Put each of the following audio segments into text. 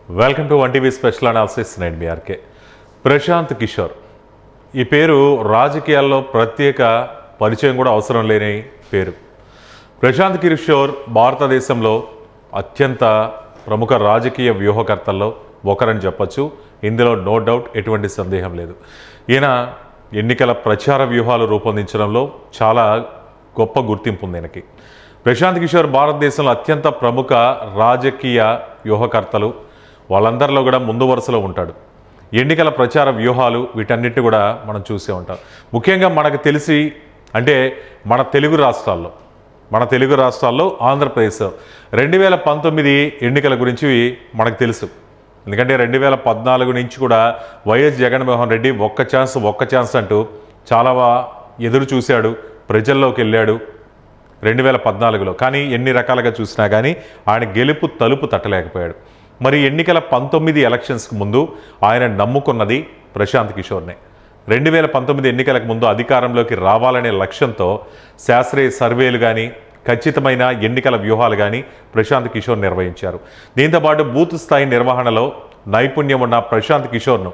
Welcome to 1TV special analysis. నేను మీ RK. Prashanth Kishore ఈ పేరు రాజకీయాల్లో ప్రత్యేక పరిచయం కూడా అవసరం లేని పేరు. ప్రశాంత్ కిషోర్ భారతదేశంలో అత్యంత ప్రముఖ రాజకీయ వ్యూహకర్తల్లో ఒకరని చెప్పచ్చు. ఇందులో నో డౌట్, ఎటువంటి సందేహం లేదు. ఈయన ఎన్నికల ప్రచార వ్యూహాలు రూపొందించడంలో చాలా గొప్ప గుర్తింపు ఉంది ఈయనకి. ప్రశాంత్ కిషోర్ భారతదేశంలో అత్యంత ప్రముఖ రాజకీయ వ్యూహకర్తలు వాళ్ళందరిలో కూడా ముందు వరుసలో ఉంటాడు. ఎన్నికల ప్రచార వ్యూహాలు వీటన్నిటి కూడా మనం చూసే ఉంటాం. ముఖ్యంగా మనకు తెలిసి అంటే మన తెలుగు రాష్ట్రాల్లో ఆంధ్రప్రదేశ్ 2019 ఎన్నికల గురించి మనకు తెలుసు. ఎందుకంటే 2014 నుంచి కూడా వైఎస్ జగన్మోహన్ రెడ్డి ఒక్క ఛాన్స్ అంటూ చాలా ఎదురు చూశాడు, ప్రజల్లోకి వెళ్ళాడు 2014లో. కానీ ఎన్ని రకాలుగా చూసినా కానీ ఆయన గెలుపు తలుపు తట్టలేకపోయాడు. మరి ఎన్నికల 19 ఎలక్షన్స్కి ముందు ఆయన నమ్ముకున్నది ప్రశాంత్ కిషోర్నే. 2019 ఎన్నికలకు ముందు అధికారంలోకి రావాలనే లక్ష్యంతో శాస్త్రీయ సర్వేలు కానీ ఖచ్చితమైన ఎన్నికల వ్యూహాలు కానీ ప్రశాంత్ కిషోర్ నిర్వహించారు. దీంతోపాటు బూత్ స్థాయి నిర్వహణలో నైపుణ్యం ఉన్న ప్రశాంత్ కిషోర్ను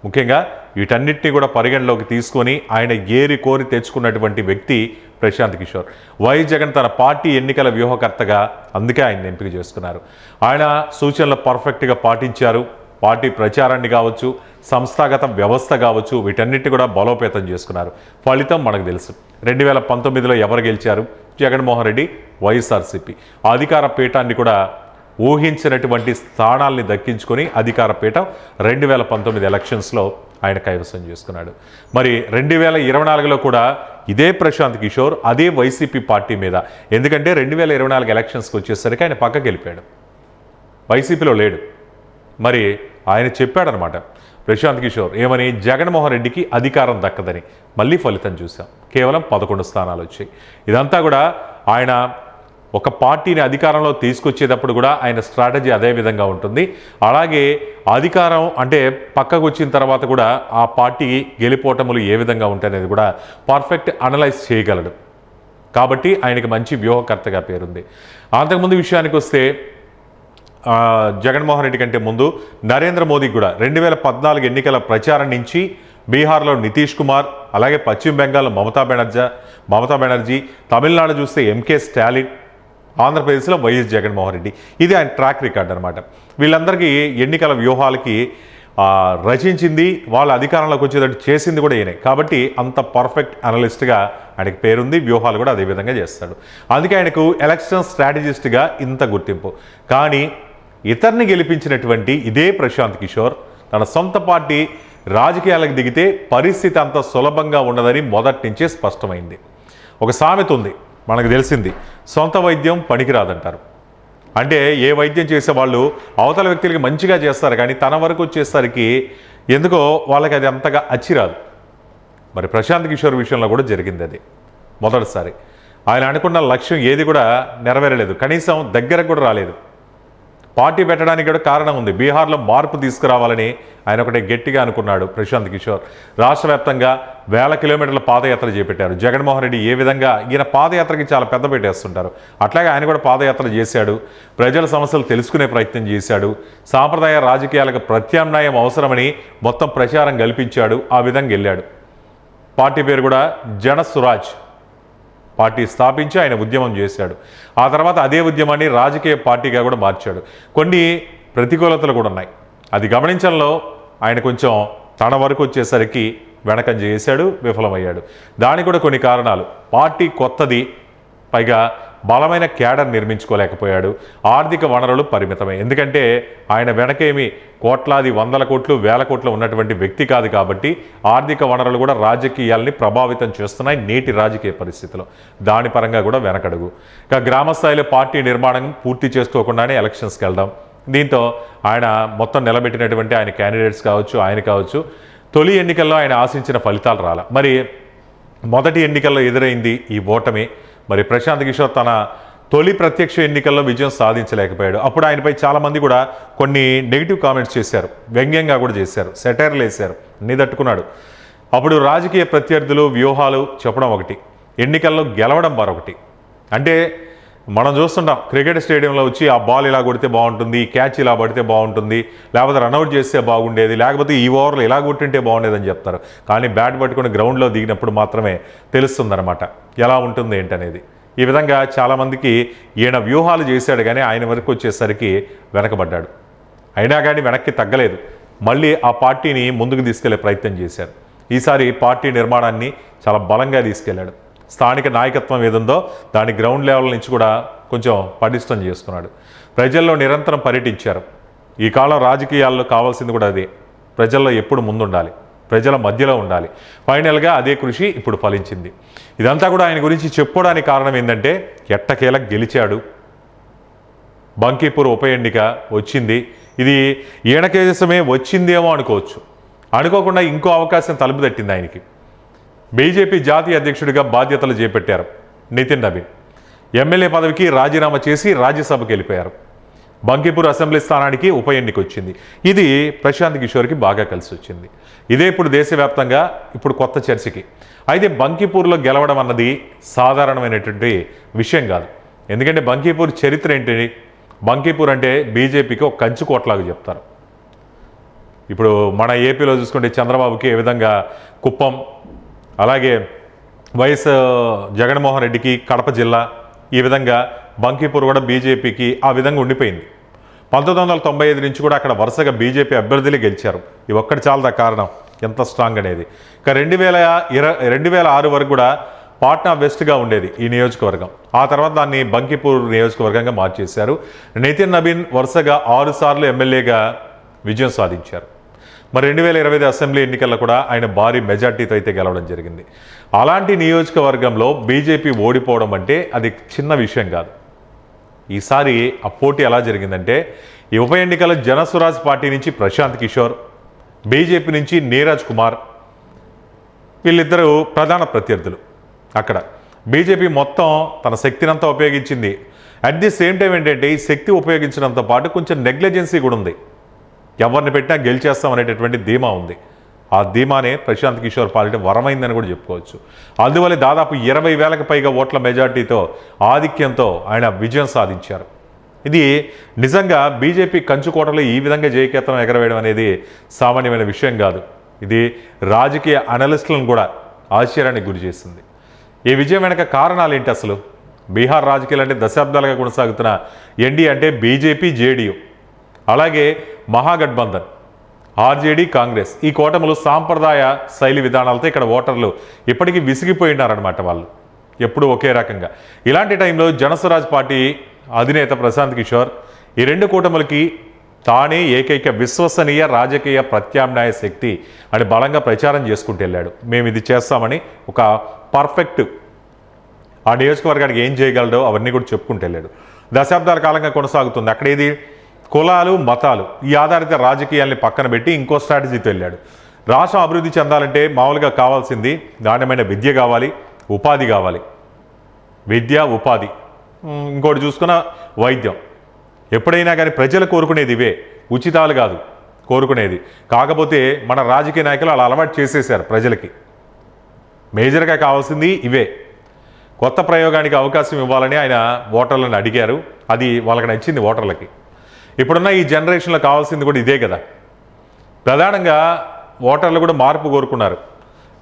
ముఖ్యంగా వీటన్నిటిని కూడా పరిగణలోకి తీసుకొని ఆయన ఏరి కోరి తెచ్చుకున్నటువంటి వ్యక్తి ప్రశాంత్ కిషోర్. వైఎస్ జగన్ తన పార్టీ ఎన్నికల వ్యూహకర్తగా అందుకే ఆయన ఎంపిక చేసుకున్నారు. ఆయన సూచనలు పర్ఫెక్ట్గా పాటించారు. పార్టీ ప్రచారాన్ని కావచ్చు, సంస్థాగత వ్యవస్థ కావచ్చు, వీటన్నిటి కూడా బలోపేతం చేసుకున్నారు. ఫలితం మనకు తెలుసు. 2019లో ఎవరు గెలిచారు? జగన్మోహన్ రెడ్డి, వైఎస్ఆర్సీపీ. అధికార పీఠాన్ని కూడా ఊహించినటువంటి స్థానాల్ని దక్కించుకొని అధికార పీఠం 2019 ఎలక్షన్స్లో ఆయన కైవసం చేసుకున్నాడు. మరి 2024లో కూడా ఇదే ప్రశాంత్ కిషోర్ అదే వైసీపీ పార్టీ మీద, ఎందుకంటే 2024 ఎలక్షన్స్కి వచ్చేసరికి ఆయన పక్కకి వెళ్ళిపోయాడు, వైసీపీలో లేడు. మరి ఆయన చెప్పాడనమాట ప్రశాంత్ కిషోర్ ఏమని, జగన్మోహన్ రెడ్డికి అధికారం దక్కదని. మళ్ళీ ఫలితం చూసాం, కేవలం 11 స్థానాలు వచ్చాయి. ఇదంతా కూడా ఆయన ఒక పార్టీని అధికారంలో తీసుకొచ్చేటప్పుడు కూడా ఆయన స్ట్రాటజీ అదే విధంగా ఉంటుంది. అలాగే అధికారం అంటే పక్కకు వచ్చిన తర్వాత కూడా ఆ పార్టీ గెలిపోవటములు ఏ విధంగా ఉంటాయనేది కూడా పర్ఫెక్ట్ అనలైజ్ చేయగలడు. కాబట్టి ఆయనకి మంచి వ్యూహకర్తగా పేరుంది. అంతకుముందు విషయానికి వస్తే జగన్మోహన్ రెడ్డి కంటే ముందు నరేంద్ర మోదీ కూడా 2014 ఎన్నికల ప్రచారం నుంచి బీహార్లో నితీష్ కుమార్, అలాగే పశ్చిమ బెంగాల్లో మమతా బెనర్జీ, తమిళనాడు చూస్తే ఎంకే స్టాలిన్, ఆంధ్రప్రదేశ్లో వైఎస్ జగన్మోహన్ రెడ్డి. ఇది ఆయన ట్రాక్ రికార్డ్ అనమాట. వీళ్ళందరికీ ఎన్నికల వ్యూహాలకి రచించింది, వాళ్ళ అధికారంలోకి వచ్చేటట్టు చేసింది కూడా ఈయనే. కాబట్టి అంత పర్ఫెక్ట్ అనలిస్ట్గా ఆయనకు పేరుంది. వ్యూహాలు కూడా అదేవిధంగా చేస్తాడు. అందుకే ఆయనకు ఎలక్షన్ స్ట్రాటజిస్ట్గా ఇంత గుర్తింపు. కానీ ఇతన్ని గెలిపించినటువంటి ఇదే ప్రశాంత్ కిషోర్ తన సొంత పార్టీ రాజకీయాలకు దిగితే పరిస్థితి అంత సులభంగా ఉండదని మొదటి నుంచే స్పష్టమైంది. ఒక సామెత ఉంది మనకు తెలిసింది, సొంత వైద్యం పనికిరాదంటారు. అంటే ఏ వైద్యం చేసేవాళ్ళు అవతల వ్యక్తులకి మంచిగా చేస్తారు, కానీ తన వరకు వచ్చేసరికి ఎందుకో వాళ్ళకి అది అంతగా అచ్చిరాదు. మరి ప్రశాంత్ కిషోర్ విషయంలో కూడా జరిగింది అది. మొదటిసారి ఆయన అనుకున్న లక్ష్యం ఏది కూడా నెరవేరలేదు, కనీసం దగ్గరకు కూడా రాలేదు. పార్టీ పెట్టడానికి కూడా కారణం ఉంది. బీహార్లో మార్పు తీసుకురావాలని ఆయన ఒకటే గట్టిగా అనుకున్నాడు ప్రశాంత్ కిషోర్. రాష్ట్ర వ్యాప్తంగా 1000 కిలోమీటర్ల పాదయాత్ర చేపట్టారు. జగన్మోహన్ రెడ్డి ఏ విధంగా ఈయన పాదయాత్రకి చాలా పెద్ద పెట్టేస్తుంటారు, అట్లాగే ఆయన కూడా పాదయాత్ర చేశాడు. ప్రజల సమస్యలు తెలుసుకునే ప్రయత్నం చేశాడు. సాంప్రదాయ రాజకీయాలకు ప్రత్యామ్నాయం అవసరమని మొత్తం ప్రచారం కల్పించాడు. ఆ విధంగా వెళ్ళాడు. పార్టీ పేరు కూడా జన స్వరాజ్ పార్టీ స్థాపించి ఆయన ఉద్యమం చేశాడు. ఆ తర్వాత అదే ఉద్యమాన్ని రాజకీయ పార్టీగా కూడా మార్చాడు. కొన్ని ప్రతికూలతలు కూడా ఉన్నాయి, అది గమనించడంలో ఆయన కొంచెం తన వరకు వచ్చేసరికి వెనకంజ చేశాడు, విఫలమయ్యాడు. దానికి కూడా కొన్ని కారణాలు. పార్టీ కొత్తది, పైగా బలమైన క్యాడర్ నిర్మించుకోలేకపోయాడు. ఆర్థిక వనరులు పరిమితమే, ఎందుకంటే ఆయన వెనకేమి కోట్లాది 100 కోట్లు 1000 కోట్లు ఉన్నటువంటి వ్యక్తి కాదు. కాబట్టి ఆర్థిక వనరులు కూడా రాజకీయాల్ని ప్రభావితం చేస్తున్నాయి నేటి రాజకీయ పరిస్థితిలో. దాని పరంగా కూడా వెనకడుగు. ఇక గ్రామ స్థాయిలో పార్టీ నిర్మాణం పూర్తి చేసుకోకుండానే ఎలక్షన్స్కి వెళ్దాం. దీంతో ఆయన మొత్తం నిలబెట్టినటువంటి ఆయన క్యాండిడేట్స్ కావచ్చు, ఆయన కావచ్చు, తొలి ఎన్నికల్లో ఆయన ఆశించిన ఫలితాలు రాల. మరి మొదటి ఎన్నికల్లో ఎదురైంది ఈ ఓటమి. మరి ప్రశాంత్ కిషోర్ తన తొలి ప్రత్యక్ష ఎన్నికల్లో విజయం సాధించలేకపోయాడు. అప్పుడు ఆయనపై చాలామంది కూడా కొన్ని నెగిటివ్ కామెంట్స్ చేశారు, వ్యంగ్యంగా కూడా చేశారు, సెటైర్లు వేశారు, అన్నీ తట్టుకున్నాడు. అప్పుడు రాజకీయ ప్రత్యర్థులు వ్యూహాలు చెప్పడం ఒకటి, ఎన్నికల్లో గెలవడం మరొకటి. అంటే మనం చూస్తుంటాం క్రికెట్ స్టేడియంలో వచ్చి ఆ బాల్ ఇలా కొడితే బాగుంటుంది, క్యాచ్ ఇలా పడితే బాగుంటుంది, లేకపోతే రన్అట్ చేస్తే బాగుండేది, లేకపోతే ఈ ఓవర్లో ఇలా కొట్టింటే బాగుండేదని చెప్తారు. కానీ బ్యాట్ పట్టుకుని గ్రౌండ్లో దిగినప్పుడు మాత్రమే తెలుస్తుందన్నమాట ఎలా ఉంటుంది ఏంటనేది. ఈ విధంగా చాలామందికి ఈయన వ్యూహాలు చేశాడు, కానీ ఆయన వరకు వచ్చేసరికి వెనకబడ్డాడు. అయినా కానీ వెనక్కి తగ్గలేదు, మళ్ళీ ఆ పార్టీని ముందుకు తీసుకెళ్లే ప్రయత్నం చేశారు. ఈసారి పార్టీ నిర్మాణాన్ని చాలా బలంగా తీసుకెళ్లాడు. స్థానిక నాయకత్వం ఏదుందో దాని గ్రౌండ్ లెవెల్ నుంచి కూడా కొంచెం పటిష్టం చేసుకున్నాడు. ప్రజల్లో నిరంతరం పర్యటించారు. ఈ కాలం రాజకీయాల్లో కావాల్సింది కూడా అదే, ప్రజల్లో ఎప్పుడు ముందుండాలి, ప్రజల మధ్యలో ఉండాలి. ఫైనల్గా అదే కృషి ఇప్పుడు ఫలించింది. ఇదంతా కూడా ఆయన గురించి చెప్పుకోవడానికి కారణం ఏంటంటే ఎట్టకేలకు గెలిచాడు. బంకీపూర్ ఉప ఎన్నిక వచ్చింది. ఇది ఈయనకేసమే వచ్చిందేమో అనుకోవచ్చు, అనుకోకుండా ఇంకో అవకాశం తలుపు తట్టింది ఆయనకి. బీజేపీ జాతీయ అధ్యక్షుడిగా బాధ్యతలు చేపట్టారు నితిన్ నబీన్. ఎమ్మెల్యే పదవికి రాజీనామా చేసి రాజ్యసభకు వెళ్ళిపోయారు. బంకీపూర్ అసెంబ్లీ స్థానానికి ఉప ఎన్నిక వచ్చింది. ఇది ప్రశాంత్ కిషోర్కి బాగా కలిసి వచ్చింది. ఇదే ఇప్పుడు దేశవ్యాప్తంగా ఇప్పుడు కొత్త చర్చకి. అయితే బంకీపూర్లో గెలవడం అన్నది సాధారణమైనటువంటి విషయం కాదు. ఎందుకంటే బంకీపూర్ చరిత్ర ఏంటి? బంకీపూర్ అంటే బీజేపీకి ఒక కంచుకోట్లాగా చెప్తారు. ఇప్పుడు మన ఏపీలో చూసుకుంటే చంద్రబాబుకి ఏ విధంగా కుప్పం, అలాగే వైఎస్ జగన్మోహన్ రెడ్డికి కడప జిల్లా, ఈ విధంగా బంకీపూర్ కూడా బీజేపీకి ఆ విధంగా ఉండిపోయింది. 1995 నుంచి కూడా అక్కడ వరుసగా బీజేపీ అభ్యర్థులే గెలిచారు. ఇవి ఒక్కటి చాలా కారణం ఎంత స్ట్రాంగ్ అనేది. ఇక 2006 వరకు కూడా పాట్నా వెస్ట్గా ఉండేది ఈ నియోజకవర్గం. ఆ తర్వాత దాన్ని బంకీపూర్ నియోజకవర్గంగా మార్చేశారు. నితిన్ నబీన్ వరుసగా 6 సార్లు ఎమ్మెల్యేగా విజయం సాధించారు. మరి 2025 అసెంబ్లీ ఎన్నికల్లో కూడా ఆయన భారీ మెజార్టీతో అయితే గెలవడం జరిగింది. అలాంటి నియోజకవర్గంలో బీజేపీ ఓడిపోవడం అంటే అది చిన్న విషయం కాదు. ఈసారి ఆ పోటీ ఎలా జరిగిందంటే, ఈ ఉప ఎన్నికల్లో జనస్వరాజ్ పార్టీ నుంచి ప్రశాంత్ కిషోర్, బీజేపీ నుంచి నీరజ్ కుమార్, వీళ్ళిద్దరూ ప్రధాన ప్రత్యర్థులు. అక్కడ బీజేపీ మొత్తం తన శక్తినంతా ఉపయోగించింది. అట్ ది సేమ్ టైం ఏంటంటే ఈ శక్తి ఉపయోగించడంతో పాటు కొంచెం నెగ్లిజెన్సీ కూడా ఉంది. ఎవరిని పెట్టినా గెలిచేస్తాం అనేటటువంటి ధీమా ఉంది. ఆ ధీమానే ప్రశాంత్ కిషోర్ పార్టీ వరమైందని కూడా చెప్పుకోవచ్చు. అందువల్ల దాదాపు 20,000కు పైగా ఓట్ల మెజార్టీతో ఆధిక్యంతో ఆయన విజయం సాధించారు. ఇది నిజంగా బీజేపీ కంచుకోటలో ఈ విధంగా జయకేతనం ఎగరవేయడం అనేది సామాన్యమైన విషయం కాదు. ఇది రాజకీయ అనలిస్టులను కూడా ఆశ్చర్యానికి గురి చేస్తుంది. ఈ విజయం వెనక కారణాలు ఏంటి అసలు? బీహార్ రాజకీయాలు అంటే దశాబ్దాలుగా కొనసాగుతున్న ఎన్డీఏ అంటే బీజేపీ, జేడీయూ, అలాగే మహాగఠబంధన్, ఆర్జేడీ, కాంగ్రెస్, ఈ కూటములు సాంప్రదాయ శైలి విధానాలతో ఇక్కడ ఓటర్లు ఇప్పటికీ విసిగిపోయినారనమాట. వాళ్ళు ఎప్పుడూ ఒకే రకంగా. ఇలాంటి టైంలో జనస్వరాజ్ పార్టీ అధినేత ప్రశాంత్ కిషోర్ ఈ రెండు కూటములకి తానే ఏకైక విశ్వసనీయ రాజకీయ ప్రత్యామ్నాయ శక్తి అని బలంగా ప్రచారం చేసుకుంటూ వెళ్ళాడు. మేము ఇది చేస్తామని ఒక పర్ఫెక్ట్ ఆ నియోజకవర్గానికి ఏం చేయగలడో అవన్నీ కూడా చెప్పుకుంటూ వెళ్ళాడు. దశాబ్దాల కాలంగా కొనసాగుతుంది. అక్కడ ఏది కులాలు, మతాలు, ఈ ఆధారిత రాజకీయాల్ని పక్కన పెట్టి ఇంకో స్ట్రాటజీతో వెళ్ళాడు. రాష్ట్రం అభివృద్ధి చెందాలంటే మామూలుగా కావాల్సింది నాణ్యమైన విద్య కావాలి, ఉపాధి కావాలి. విద్య, ఉపాధి, ఇంకోటి చూసుకున్న వైద్యం. ఎప్పుడైనా కానీ ప్రజలు కోరుకునేది ఇవే, ఉచితాలు కాదు కోరుకునేది. కాకపోతే మన రాజకీయ నాయకులు అలా అలవాటు చేసేసారు ప్రజలకి. మేజర్గా కావాల్సింది ఇవే. కొత్త ప్రయోగానికి అవకాశం ఇవ్వాలని ఆయన ఓటర్లను అడిగారు. అది వాళ్ళకి నచ్చింది ఓటర్లకి. ఇప్పుడున్న ఈ జనరేషన్లో కావాల్సింది కూడా ఇదే కదా. ప్రధానంగా ఓటర్లు కూడా మార్పు కోరుకున్నారు.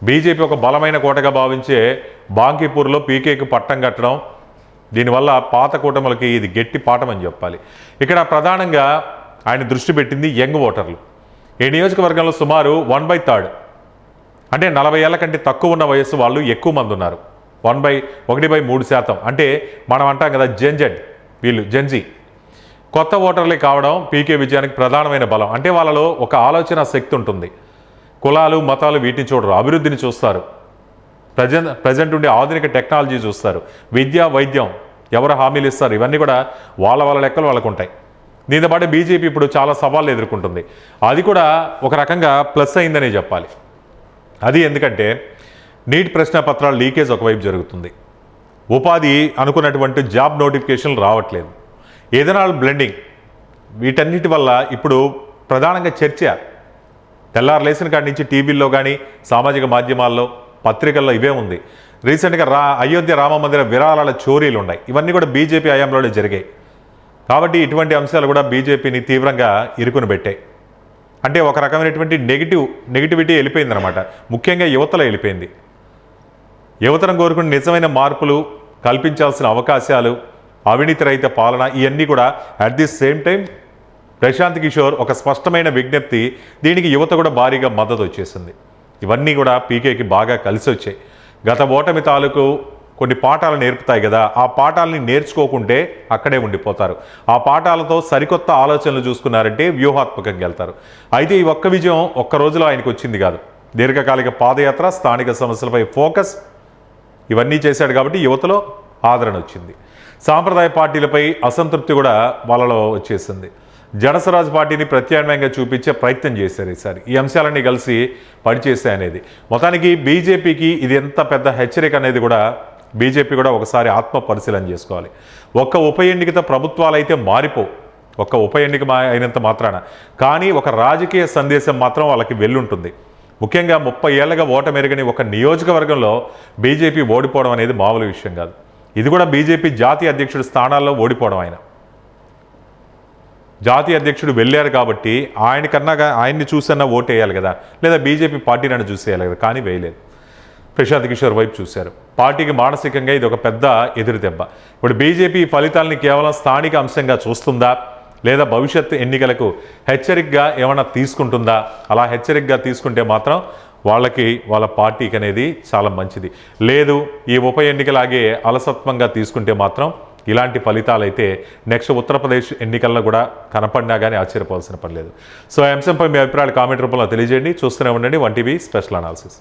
బీజేపీ ఒక బలమైన కోటగా భావించే బాంకీపూర్లో పీకేకి పట్టం కట్టడం, దీనివల్ల పాత కూటములకి ఇది గట్టి పాఠం అని చెప్పాలి. ఇక్కడ ప్రధానంగా ఆయన దృష్టి పెట్టింది యంగ్ ఓటర్లు. ఈ నియోజకవర్గంలో సుమారు 1/3 అంటే 40 ఏళ్ల కంటే తక్కువ ఉన్న వయస్సు వాళ్ళు ఎక్కువ మంది ఉన్నారు. 1/3%. అంటే మనం అంటాం కదా జెన్జెడ్, వీళ్ళు జెన్జీ. కొత్త ఓటర్లే కావడం పీకే విజయానికి ప్రధానమైన బలం. అంటే వాళ్ళలో ఒక ఆలోచన శక్తి ఉంటుంది. కులాలు, మతాలు వీటిని చూడరు, అభివృద్ధిని చూస్తారు. ప్రజెంట్ ఉండే ఆధునిక టెక్నాలజీ చూస్తారు. విద్య, వైద్యం ఎవరు హామీలు ఇస్తారు, ఇవన్నీ కూడా వాళ్ళ లెక్కలు వాళ్ళకు ఉంటాయి. దీంతో పాటు బీజేపీ ఇప్పుడు చాలా సవాళ్ళు ఎదుర్కొంటుంది. అది కూడా ఒక రకంగా ప్లస్ అయిందనే చెప్పాలి. అది ఎందుకంటే నీట్ ప్రశ్న పత్రాల లీకేజ్ ఒకవైపు జరుగుతుంది. ఉపాధి అనుకున్నటువంటి జాబ్ నోటిఫికేషన్లు రావట్లేదు. ఏదైనా బ్లెండింగ్, వీటన్నిటి వల్ల ఇప్పుడు ప్రధానంగా చర్చ తెల్లారు లేసిన కాడి నుంచి టీవీల్లో కానీ, సామాజిక మాధ్యమాల్లో, పత్రికల్లో ఇవే ఉంది. రీసెంట్గా అయోధ్య రామ మందిర విరాళాల చోరీలు ఉన్నాయి. ఇవన్నీ కూడా బీజేపీ హయాంలోనే జరిగాయి. కాబట్టి ఇటువంటి అంశాలు కూడా బీజేపీని తీవ్రంగా ఇరుకుని పెట్టాయి. అంటే ఒక రకమైనటువంటి నెగిటివిటీ వెళ్ళిపోయిందనమాట. ముఖ్యంగా యువతలో వెళ్ళిపోయింది. యువతరం కోరుకుని నిజమైన మార్పులు కల్పించాల్సిన అవకాశాలు, అవినీతి రహిత పాలన, ఇవన్నీ కూడా at the same time Prashant Kishor ఒక స్పష్టమైన విజ్ఞప్తి, దీనికి యువత కూడా భారీగా మద్దతు వచ్చేసింది. ఇవన్నీ కూడా పీకేకి బాగా కలిసి వచ్చాయి. గత ఓటమి తాలూకు కొన్ని పాఠాలు నేర్పుతాయి కదా, ఆ పాఠాలని నేర్చుకోకుంటే అక్కడే ఉండిపోతారు. ఆ పాఠాలతో సరికొత్త ఆలోచనలు చూసుకున్నారంటే వ్యూహాత్మకంగా వెళ్తారు. అయితే ఈ ఒక్క విజయం ఒక్క రోజులో ఆయనకు వచ్చింది కాదు. దీర్ఘకాలిక పాదయాత్ర, స్థానిక సమస్యలపై ఫోకస్, ఇవన్నీ చేశాడు కాబట్టి యువతలో ఆదరణ వచ్చింది. సాంప్రదాయ పార్టీలపై అసంతృప్తి కూడా వాళ్ళలో వచ్చేసింది. జనసరాజ్ పార్టీని ప్రత్యామ్నాయంగా చూపించే ప్రయత్నం చేశారు ఈసారి. ఈ అంశాలన్నీ కలిసి పనిచేస్తాయి అనేది. మొత్తానికి బీజేపీకి ఇది ఎంత పెద్ద హెచ్చరిక అనేది కూడా బీజేపీ కూడా ఒకసారి ఆత్మ పరిశీలన చేసుకోవాలి. ఒక్క ఉప ఎన్నికతో ప్రభుత్వాలు అయితే మారిపో, ఒక్క ఉప ఎన్నిక అయినంత మాత్రాన, కానీ ఒక రాజకీయ సందేశం మాత్రం వాళ్ళకి వెళ్ళుంటుంది. ముఖ్యంగా 30 ఏళ్లుగా ఓటమెరగని ఒక నియోజకవర్గంలో బీజేపీ ఓడిపోవడం అనేది మామూలు విషయం కాదు. ఇది కూడా బీజేపీ జాతీయ అధ్యక్షుడి స్థానాల్లో ఓడిపోవడం. జాతీయ అధ్యక్షుడు వెళ్ళారు కాబట్టి ఆయన్ని చూసన్నా ఓటు వేయాలి కదా, లేదా బీజేపీ పార్టీని చూసేయాలి కదా, కానీ వేయలేదు. ప్రశాంత్ కిషోర్ వైపు చూశారు. పార్టీకి మానసికంగా ఇది ఒక పెద్ద ఎదురు దెబ్బ. ఇప్పుడు బీజేపీ ఫలితాలని కేవలం స్థానిక అంశంగా చూస్తుందా, లేదా భవిష్యత్తు ఎన్నికలకు హెచ్చరికగా ఏమైనా తీసుకుంటుందా? అలా హెచ్చరికగా తీసుకుంటే మాత్రం వాళ్ళ పార్టీకి అనేది చాలా మంచిది. లేదు ఈ ఉప ఎన్నికలాగే అలసత్వంగా తీసుకుంటే మాత్రం ఇలాంటి ఫలితాలు అయితే నెక్స్ట్ ఉత్తరప్రదేశ్ ఎన్నికల్లో కూడా కనపడినా కానీ ఆశ్చర్యపోవాల్సిన పని లేదు. సో ఈ అంశంపై మీ అభిప్రాయాలు కామెంట్ రూపంలో తెలియజేయండి. చూస్తూనే ఉండండి 1TV స్పెషల్ అనాలిసిస్.